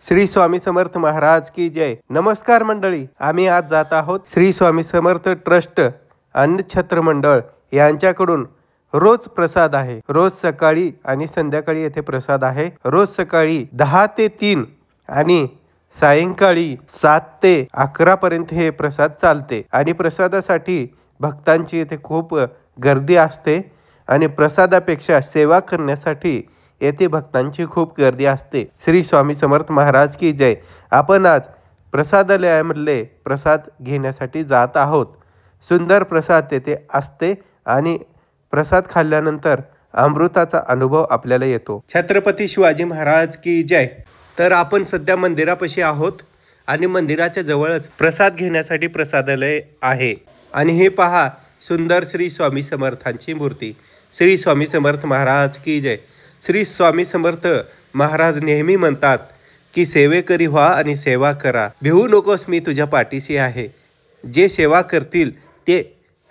श्री स्वामी समर्थ महाराज की जय। नमस्कार मंडळी, आम्ही आज जात आहोत श्री स्वामी समर्थ ट्रस्ट अन्नछत्र मंडळ यांच्याकडून रोज प्रसाद आहे। रोज सकाळी आणि संध्याकाळी येथे प्रसाद आहे। रोज सकाळी 10 ते 3 आणि सायंकाळी 7 ते 11 पर्यंत हे प्रसाद चालते आणि प्रसादासाठी भक्तांची येथे खूप गर्दी असते आणि प्रसादापेक्षा सेवा करण्यासाठी येथे भक्तांची खूप गर्दी असते। श्री स्वामी समर्थ महाराज की जय। आपण आज प्रसादालयामधले प्रसाद घेण्यासाठी जात आहोत। सुंदर प्रसाद तेथे असते आणि प्रसाद खाल्ल्यानंतर अमृताचा अनुभव आपल्याला येतो। छत्रपती शिवाजी महाराज की जय। तर आपण सध्या मंदिरापाशी आहोत आणि मंदिराच्या जवळच प्रसाद घेण्यासाठी प्रसादालय आहे आणि हे पहा सुंदर श्री स्वामी समर्थांची मूर्ती। श्री स्वामी समर्थ महाराज की जय। श्री स्वामी समर्थ महाराज नेहमी म्हणतात की सेवेकरी व्हा आणि सेवा करा, भिवू नकोस, मी तुझ्या पाठीशी आहे। जे सेवा करतील ते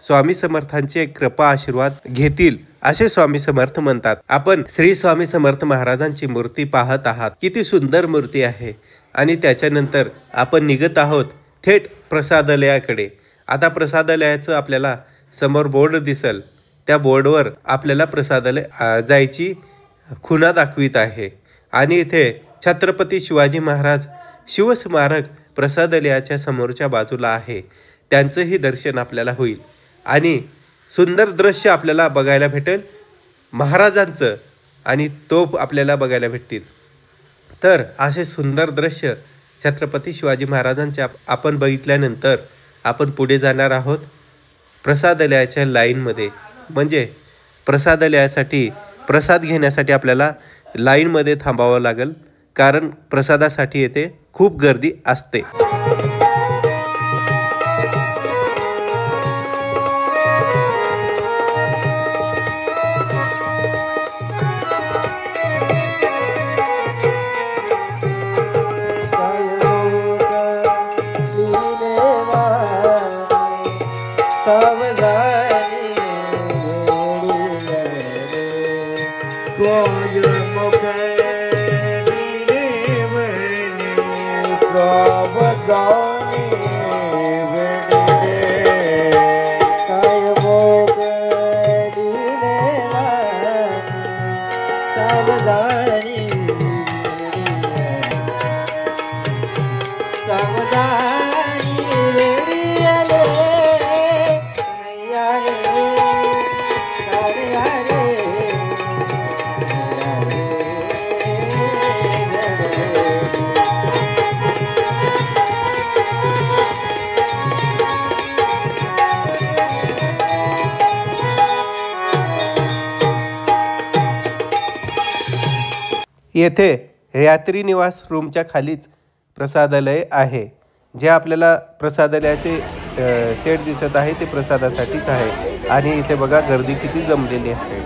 स्वामी समर्थांचे कृपा आशीर्वाद घेतील असे स्वामी समर्थ म्हणतात। आपण श्री स्वामी समर्थ महाराजांची मूर्ती पाहत आहात, किती सुंदर मूर्ती आहे आणि त्याच्यानंतर आपण निघत आहोत थेट प्रसादालयाकडे। आता प्रसादालयाचं आपल्याला समोर बोर्ड दिसल, त्या बोर्डवर आपल्याला प्रसादालय जायची खुणा दाखवित आहे आणि इथे छत्रपती शिवाजी महाराज शिवस्मारक प्रसादालयाच्या समोरच्या बाजूला आहे। त्यांचंही दर्शन आपल्याला होईल आणि सुंदर दृश्य आपल्याला बघायला भेटेल महाराजांचं आणि तोफ आपल्याला बघायला भेटतील। तर असे सुंदर दृश्य छत्रपती शिवाजी महाराजांच्या आपण बघितल्यानंतर आपण पुढे जाणार आहोत प्रसादालयाच्या लाईनमध्ये। म्हणजे प्रसादालयासाठी प्रसाद घेण्यासाठी आपल्याला लाईनमध्ये थांबावं लागेल, कारण प्रसादासाठी येथे खूप गर्दी असते। येथे यात्री निवास रूमच्या खालीच प्रसादालय आहे। जे आपल्याला प्रसादालयाचे शेड दिसत आहे ते प्रसादासाठीच आहे आणि इथे बघा गर्दी किती जमलेली आहे।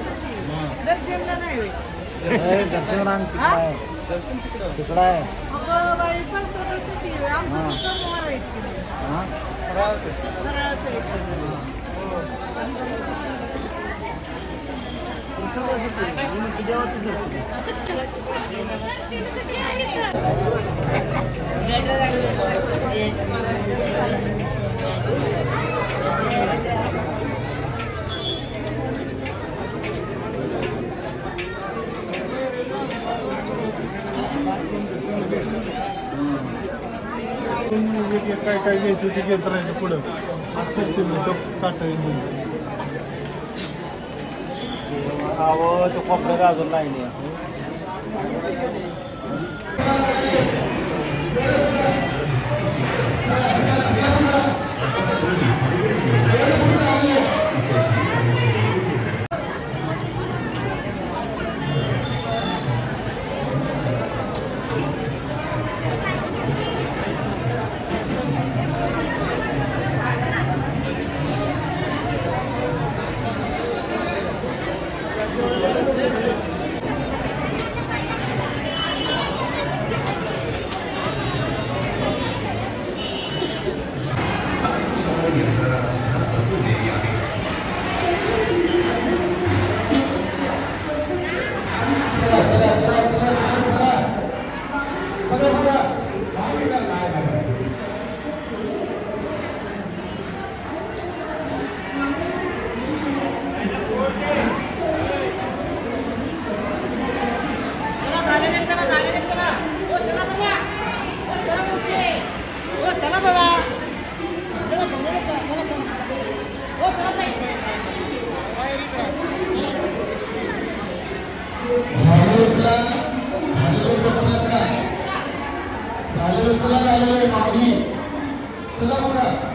काय घ्यायचं ते घेत राहायचं पुढं तो कोपऱ्यात अजून लाईन आहे। चला लागले माऊली चला बघा